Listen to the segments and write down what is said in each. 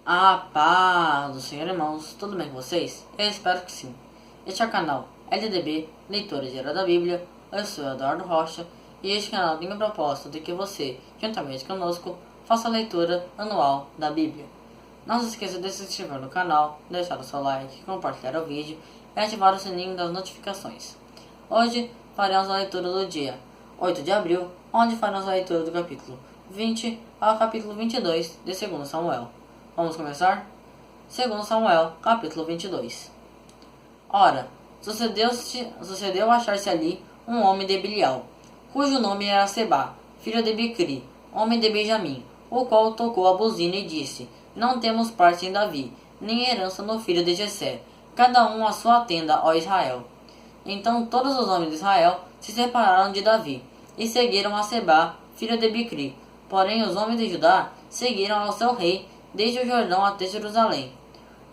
A paz do Senhor, irmãos, tudo bem com vocês? Eu espero que sim. Este é o canal LDB, Leitura Diária da Bíblia. Eu sou Eduardo Rocha e este canal tem o propósito de que você, juntamente conosco, faça a leitura anual da Bíblia. Não se esqueça de se inscrever no canal, deixar o seu like, compartilhar o vídeo e ativar o sininho das notificações. Hoje faremos a leitura do dia 8 de abril, onde faremos a leitura do capítulo 20 ao capítulo 22 de 2 Samuel. Vamos começar? 2 Samuel, capítulo 22. Ora, sucedeu achar-se ali um homem de Bilial, cujo nome era Seba, filho de Bicri, homem de Benjamim, o qual tocou a buzina e disse: Não temos parte em Davi, nem herança no filho de Jessé, cada um a sua tenda, ó Israel. Então todos os homens de Israel se separaram de Davi, e seguiram a Seba, filho de Bicri. Porém os homens de Judá seguiram ao seu rei, desde o Jordão até Jerusalém.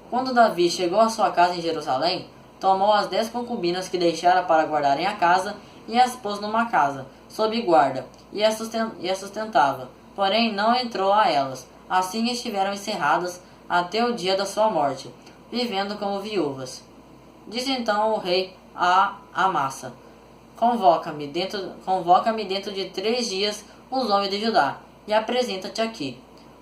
Quando Davi chegou à sua casa em Jerusalém, tomou as 10 concubinas que deixara para guardarem a casa e as pôs numa casa, sob guarda, e as sustentava. Porém não entrou a elas. Assim estiveram encerradas até o dia da sua morte, vivendo como viúvas. Disse então o rei a Amasa: Convoca-me dentro de 3 dias os homens de Judá, e apresenta-te aqui.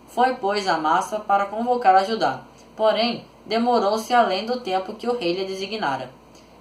Foi, pois, Amasa para convocar a Judá, porém demorou-se além do tempo que o rei lhe designara.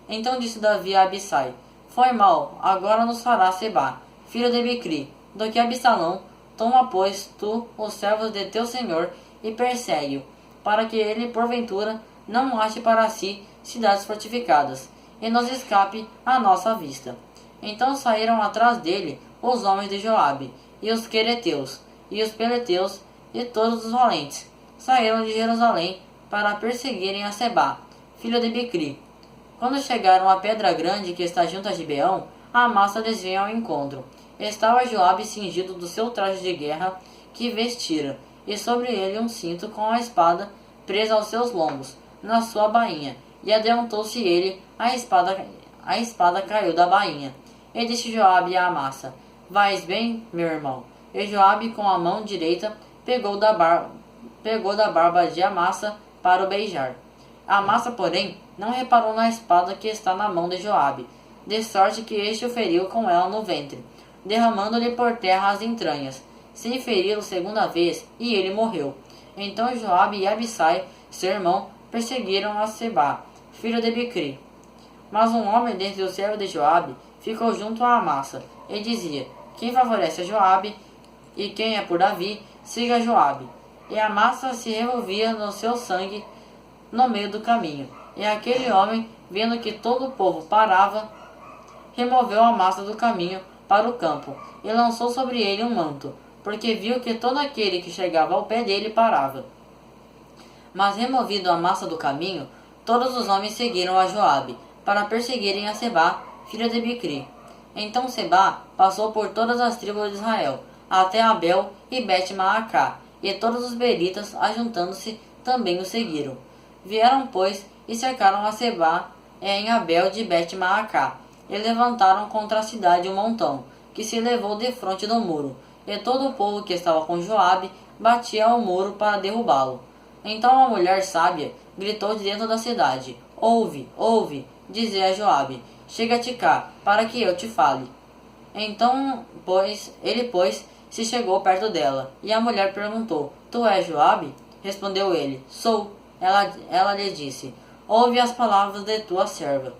Então disse Davi a Abissai: Foi mal, agora nos fará Seba, filho de Bicri, do que Absalão. Toma, pois, tu os servos de teu senhor e persegue-o, para que ele, porventura, não ache para si cidades fortificadas, e nos escape à nossa vista. Então saíram atrás dele os homens de Joabe, e os quereteus, e os peleteus, e todos os valentes saíram de Jerusalém para perseguirem a Seba, filho de Bicri. Quando chegaram à pedra grande que está junto a Gibeão, a massa lhes veio ao encontro. Estava Joabe cingido do seu traje de guerra que vestira, e sobre ele um cinto com a espada presa aos seus lombos, na sua bainha. E adiantou-se ele, a espada caiu da bainha. E disse Joabe a Amasa: Vais bem, meu irmão? E Joabe com a mão direita pegou da barba de Amasa para o beijar. Amasa, porém, não reparou na espada que está na mão de Joabe, de sorte que este o feriu com ela no ventre, derramando-lhe por terra as entranhas, sem feri-lo segunda vez, e ele morreu. Então Joabe e Abissai, seu irmão, perseguiram a Seba, filho de Bicri. Mas um homem dentre os servos de Joabe ficou junto a Amasa, e dizia: Quem favorece a Joabe, e quem é por Davi, siga Joabe. E a massa se revolvia no seu sangue no meio do caminho. E aquele homem, vendo que todo o povo parava, removeu a massa do caminho para o campo, e lançou sobre ele um manto, porque viu que todo aquele que chegava ao pé dele parava. Mas removido a massa do caminho, todos os homens seguiram a Joabe, para perseguirem a Seba, filha de Bicri. Então Seba passou por todas as tribos de Israel, até Abel e Bet-Maacá, e todos os beritas, ajuntando-se, também o seguiram. Vieram, pois, e cercaram a Seba em Abel de Bet-Maacá, e levantaram contra a cidade um montão, que se levou defronte do muro, e todo o povo que estava com Joabe batia ao muro para derrubá-lo. Então uma mulher sábia gritou de dentro da cidade: Ouve, ouve, dizia a Joabe, chega-te cá, para que eu te fale. Então, ele se chegou perto dela, e a mulher perguntou: Tu és Joabe? Respondeu ele: Sou. Ela lhe disse: Ouve as palavras de tua serva.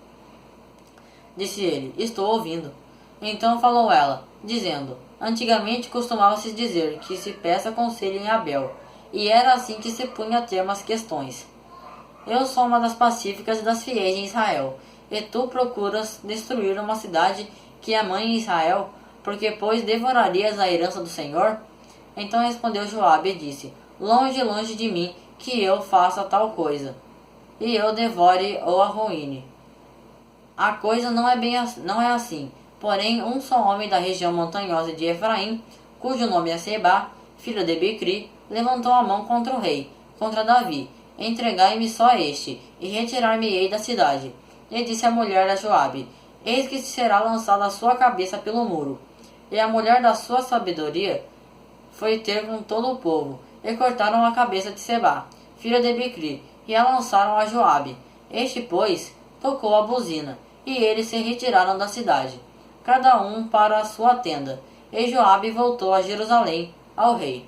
Disse ele: Estou ouvindo. Então falou ela, dizendo: Antigamente costumava-se dizer que se peça conselho em Abel, e era assim que se punha a termo as questões. Eu sou uma das pacíficas e das fiéis em Israel, e tu procuras destruir uma cidade que é mãe em Israel, porque pois devorarias a herança do Senhor? Então respondeu Joabe e disse: Longe, longe de mim que eu faça tal coisa, e eu devore ou arruine. A coisa não é assim. Porém, um só homem da região montanhosa de Efraim, cujo nome é Seba, filho de Bicri, levantou a mão contra o rei, contra Davi: Entregai-me só este, e retirar-me-ei da cidade. E disse a mulher a Joabe: Eis que será lançada a sua cabeça pelo muro. E a mulher da sua sabedoria foi ter com todo o povo, e cortaram a cabeça de Seba. filho de Bicri, e a lançaram a Joabe. Este, pois, tocou a buzina, e eles se retiraram da cidade, cada um para a sua tenda. E Joabe voltou a Jerusalém, ao rei.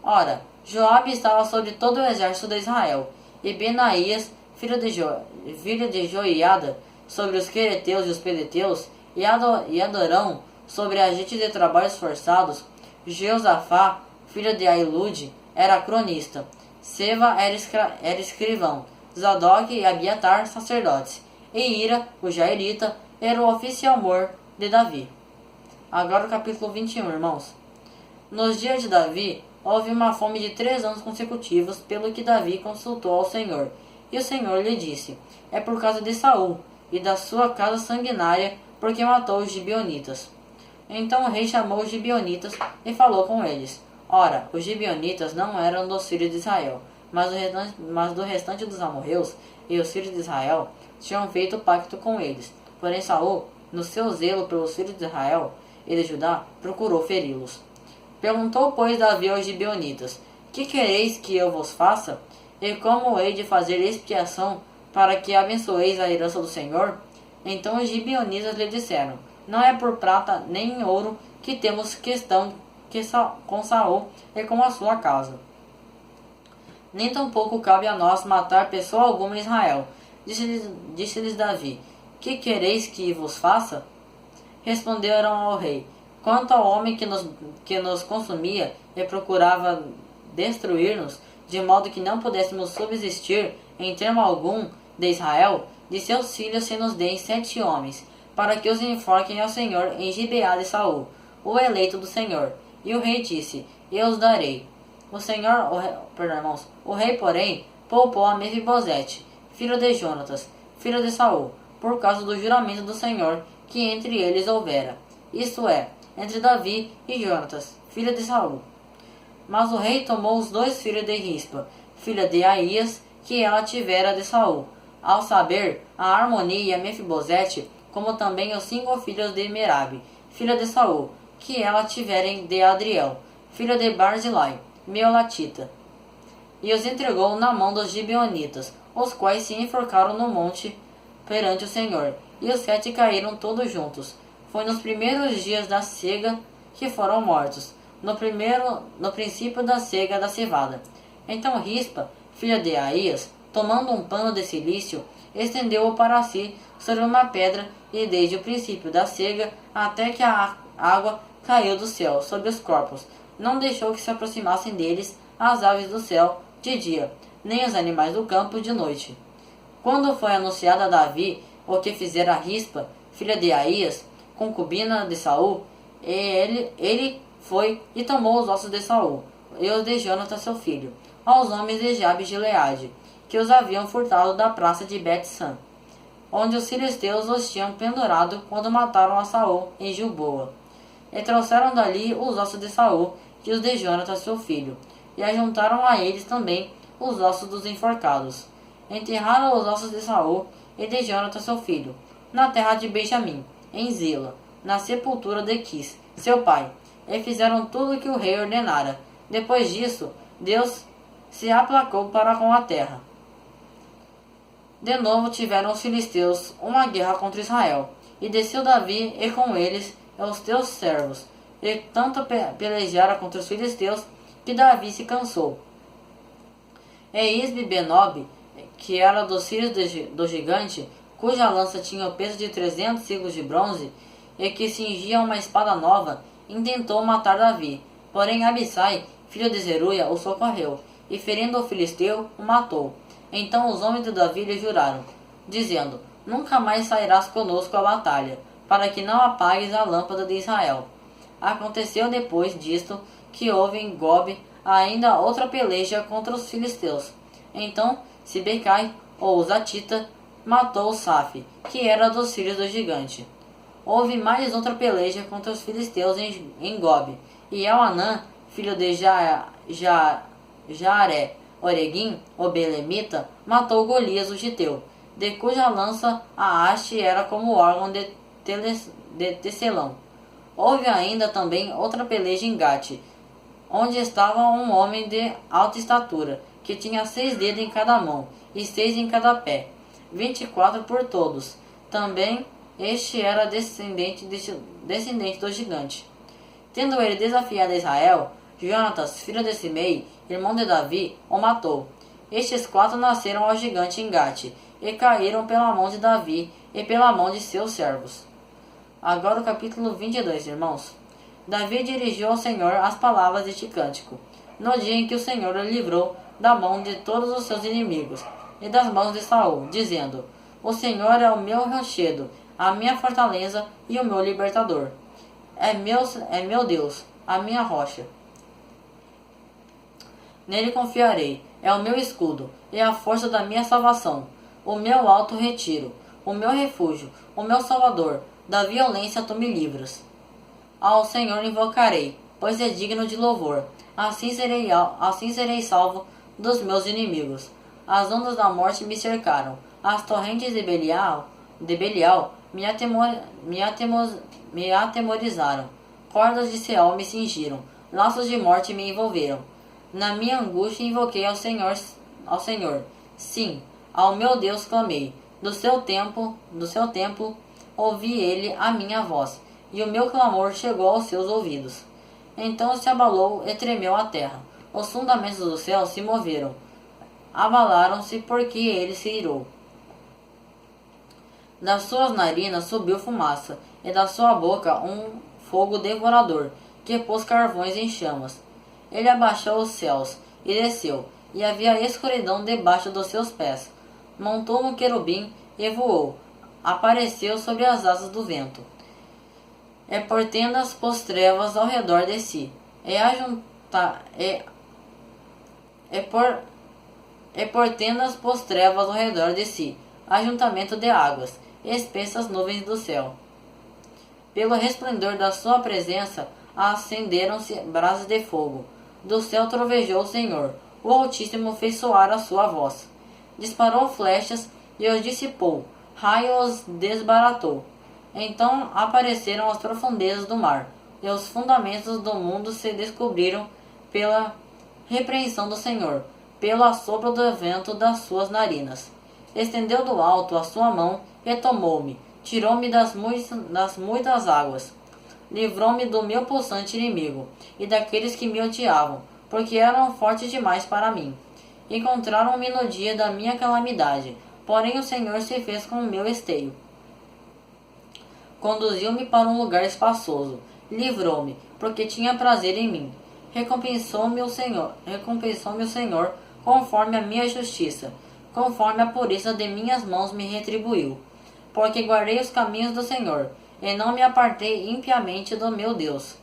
Ora, Joabe estava sobre todo o exército de Israel, e Benaías, filho de Joiada, sobre os quereteus e os peleteus, e Adorão, sobre agentes de trabalhos forçados. Jeosafá, filho de Ailude, era cronista. Seva era escrivão. Zadok e Abiatar, sacerdotes. E Ira, o jairita, era o oficial-mor de Davi. Agora o capítulo 21, irmãos. Nos dias de Davi, houve uma fome de 3 anos consecutivos, pelo que Davi consultou ao Senhor. E o Senhor lhe disse: é por causa de Saul e da sua casa sanguinária, porque matou os gibeonitas. Então o rei chamou os gibeonitas e falou com eles. Ora, os gibeonitas não eram dos filhos de Israel, mas do restante dos amorreus, e os filhos de Israel tinham feito pacto com eles. Porém Saul, no seu zelo pelos filhos de Israel e de Judá, procurou feri-los. Perguntou, pois, Davi aos gibeonitas: que quereis que eu vos faça? E como hei de fazer expiação para que abençoeis a herança do Senhor? Então os gibeonitas lhe disseram: não é por prata nem em ouro que temos questão com Saul e com a sua casa. Nem tampouco cabe a nós matar pessoa alguma em Israel. Disse-lhes Davi: que quereis que vos faça? Responderam ao rei: quanto ao homem que nos consumia e procurava destruir-nos, de modo que não pudéssemos subsistir em termo algum de Israel, de seus filhos se nos deem 7 homens, para que os enforquem ao Senhor em Gibeá de Saul, o eleito do Senhor. E o rei disse: eu os darei. O rei, porém, poupou a Mefibosete, filho de Jonatas, filho de Saul, por causa do juramento do Senhor que entre eles houvera, isto é, entre Davi e Jonatas, filho de Saul. Mas o rei tomou os 2 filhos de Rispa, filha de Aías, que ela tivera de Saul, ao saber, a Armoni e a Mefibosete, como também os 5 filhos de Merabe, filha de Saul, que ela tiverem de Adriel, filho de Barzilai, Meolatita. E os entregou na mão dos gibeonitas, os quais se enforcaram no monte perante o Senhor, e os 7 caíram todos juntos. Foi nos primeiros dias da cega que foram mortos, no princípio da cega da cevada. Então Rispa, filha de Aías, tomando um pano de cilício, estendeu-o para si sobre uma pedra, e desde o princípio da cega até que a água caiu do céu sobre os corpos, não deixou que se aproximassem deles as aves do céu de dia, nem os animais do campo de noite. Quando foi anunciado a Davi o que fizera Rispa, filha de Aías, concubina de Saul, ele foi e tomou os ossos de Saul e os de Jonatas seu filho, aos homens de Jabe e Gileade, que os haviam furtado da praça de Bet-San, onde os filisteus os tinham pendurado quando mataram a Saul em Gilboa. E trouxeram dali os ossos de Saul e os de Jonatas seu filho, e ajuntaram a eles também os ossos dos enforcados. Enterraram os ossos de Saul e de Jonatas seu filho, na terra de Benjamim, em Zila, na sepultura de Quis, seu pai, e fizeram tudo o que o rei ordenara. Depois disso, Deus se aplacou para com a terra. De novo tiveram os filisteus uma guerra contra Israel, e desceu Davi e com eles os teus servos, e tanto pelejaram contra os filisteus, que Davi se cansou. E Isbi-Benob, que era dos filhos do gigante, cuja lança tinha o peso de 300 ciclos de bronze, e que cingia uma espada nova, intentou matar Davi. Porém Abissai, filho de Zeruia, o socorreu, e ferindo o filisteu, o matou. Então os homens de Davi lhe juraram, dizendo: nunca mais sairás conosco à batalha, para que não apagues a lâmpada de Israel. Aconteceu depois disto que houve em Gobe ainda outra peleja contra os filisteus. Então Sibecai, ou Zatita, matou Safi, que era dos filhos do gigante. Houve mais outra peleja contra os filisteus em Gobe, e Elhanã, filho de Jaaré, Oreguim, o belemita, matou Golias o giteu, de cuja lança a haste era como o órgão de tecelão. Houve ainda também outra peleja em Gate, onde estava um homem de alta estatura, que tinha 6 dedos em cada mão, e 6 em cada pé, 24 por todos. Também este era descendente do gigante. Tendo ele desafiado Israel, Jonatas, filho de Simei, irmão de Davi, o matou. Estes 4 nasceram ao gigante em Gate, e caíram pela mão de Davi e pela mão de seus servos. Agora o capítulo 22, irmãos. Davi dirigiu ao Senhor as palavras deste cântico, no dia em que o Senhor o livrou da mão de todos os seus inimigos, e das mãos de Saul, dizendo: O Senhor é o meu rochedo, a minha fortaleza e o meu libertador. É meu Deus, a minha rocha. Nele confiarei, é o meu escudo, e a força da minha salvação, o meu alto retiro, o meu refúgio, o meu salvador, da violência tu me livras. Ao Senhor invocarei, pois é digno de louvor, assim serei salvo dos meus inimigos. As ondas da morte me cercaram, as torrentes de Belial me atemorizaram, cordas de Seol me cingiram, laços de morte me envolveram. Na minha angústia invoquei ao Senhor, sim, ao meu Deus clamei. Do seu templo ouvi ele a minha voz, e o meu clamor chegou aos seus ouvidos. Então se abalou e tremeu a terra, os fundamentos do céu se moveram, abalaram-se porque ele se irou. Das suas narinas subiu fumaça, e da sua boca um fogo devorador, que pôs carvões em chamas. Ele abaixou os céus, e desceu, e havia escuridão debaixo dos seus pés. Montou no querubim, e voou, apareceu sobre as asas do vento. E por tendas pôs trevas ao redor de si, por tendas pôs trevas ao redor de si, ajuntamento de águas, espessas nuvens do céu. Pelo resplendor da sua presença, acenderam-se brasas de fogo. Do céu trovejou o Senhor, o Altíssimo fez soar a sua voz. Disparou flechas e os dissipou, raio os desbaratou. Então apareceram as profundezas do mar, e os fundamentos do mundo se descobriram pela repreensão do Senhor, pelo assopro do vento das suas narinas. Estendeu do alto a sua mão e tomou-me, tirou-me das muitas águas. Livrou-me do meu possante inimigo, e daqueles que me odiavam, porque eram fortes demais para mim. Encontraram-me no dia da minha calamidade, porém o Senhor se fez com o meu esteio. Conduziu-me para um lugar espaçoso, livrou-me, porque tinha prazer em mim. Recompensou-me o Senhor conforme a minha justiça, conforme a pureza de minhas mãos me retribuiu. Porque guardei os caminhos do Senhor, e não me apartei impiamente do meu Deus.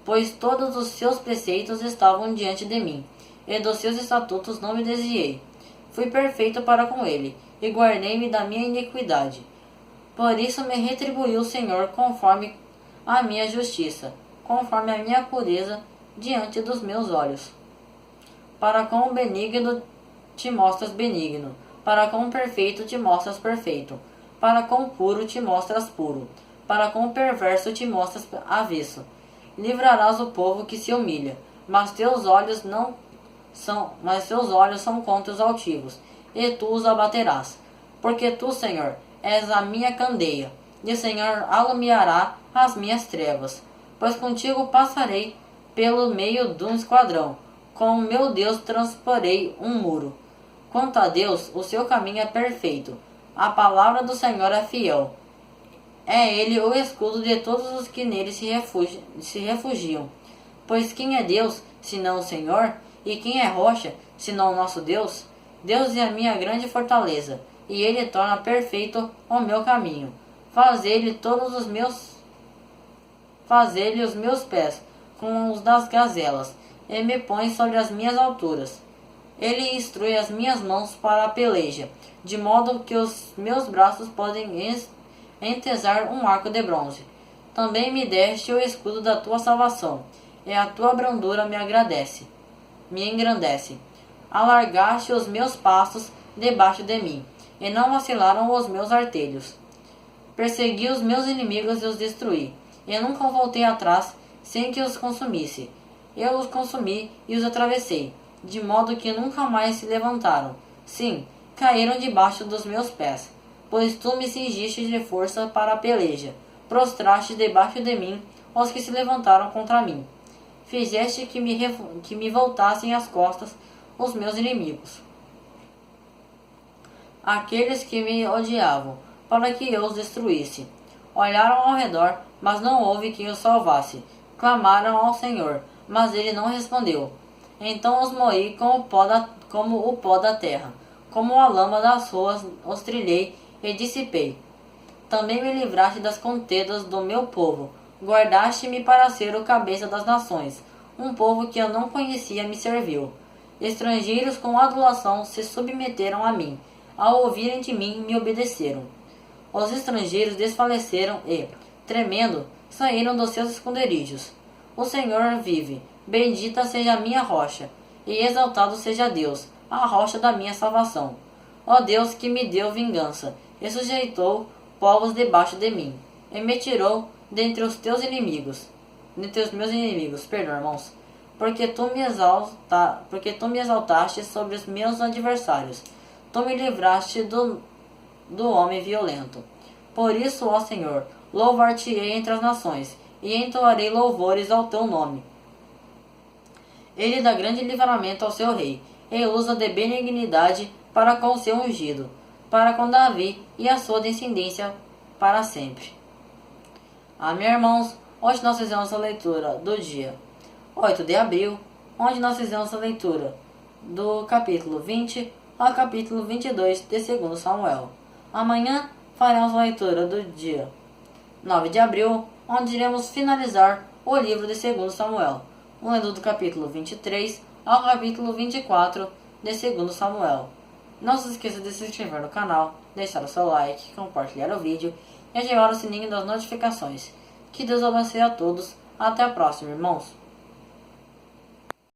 Pois todos os seus preceitos estavam diante de mim, e dos seus estatutos não me desviei. Fui perfeito para com ele, e guardei-me da minha iniquidade. Por isso me retribuiu o Senhor conforme a minha justiça, conforme a minha pureza diante dos meus olhos. Para com o benigno te mostras benigno, para com o perfeito te mostras perfeito, para com o puro te mostras puro, para com o perverso te mostras avesso. Livrarás o povo que se humilha, mas teus olhos são contra os altivos, e tu os abaterás. Porque tu, Senhor, és a minha candeia, e o Senhor alumiará as minhas trevas. Pois contigo passarei pelo meio de um esquadrão, com o meu Deus transporei um muro. Quanto a Deus, o seu caminho é perfeito, a palavra do Senhor é fiel. É ele o escudo de todos os que nele se refugiam. Pois quem é Deus, senão o Senhor? E quem é rocha, senão o nosso Deus? Deus é a minha grande fortaleza, e ele torna perfeito o meu caminho. Faz-lhe os meus pés com os das gazelas, e me põe sobre as minhas alturas. Ele instrui as minhas mãos para a peleja, de modo que os meus braços podem entesar um arco de bronze. Também me deste o escudo da tua salvação, e a tua brandura me engrandece. Alargaste os meus passos debaixo de mim, e não vacilaram os meus artelhos. Persegui os meus inimigos e os destruí, e nunca voltei atrás sem que os consumisse. Eu os consumi e os atravessei, de modo que nunca mais se levantaram. Sim, caíram debaixo dos meus pés, pois tu me cingiste de força para a peleja, prostraste debaixo de mim os que se levantaram contra mim. Fizeste que me voltassem as costas os meus inimigos, aqueles que me odiavam, para que eu os destruísse. Olharam ao redor, mas não houve quem os salvasse. Clamaram ao Senhor, mas ele não respondeu. Então os moí como o pó da terra, como a lama das ruas os trilhei e dissipei. Também me livraste das contendas do meu povo, guardaste-me para ser o cabeça das nações. Um povo que eu não conhecia me serviu. Estrangeiros com adulação se submeteram a mim, ao ouvirem de mim me obedeceram. Os estrangeiros desfaleceram e, tremendo, saíram dos seus esconderijos. O Senhor vive, bendita seja a minha rocha, e exaltado seja Deus, a rocha da minha salvação. Ó Deus que me deu vingança, e sujeitou povos debaixo de mim, e me tirou dentre os teus inimigos, dentre os meus inimigos, perdão, irmãos, porque tu me exaltaste sobre os meus adversários, tu me livraste do homem violento. Por isso, ó Senhor, louvar-te-ei entre as nações, e entoarei louvores ao teu nome. Ele dá grande livramento ao seu rei, e usa de benignidade para com o seu ungido, para com Davi e a sua descendência para sempre. Amém, irmãos? Hoje nós fizemos a leitura do dia 8 de abril, onde nós fizemos a leitura do capítulo 20 ao capítulo 22 de 2 Samuel. Amanhã faremos a leitura do dia 9 de abril, onde iremos finalizar o livro de 2 Samuel, lendo do capítulo 23 ao capítulo 24 de 2 Samuel. Não se esqueça de se inscrever no canal, deixar o seu like, compartilhar o vídeo e ativar o sininho das notificações. Que Deus abençoe a todos. Até a próxima, irmãos.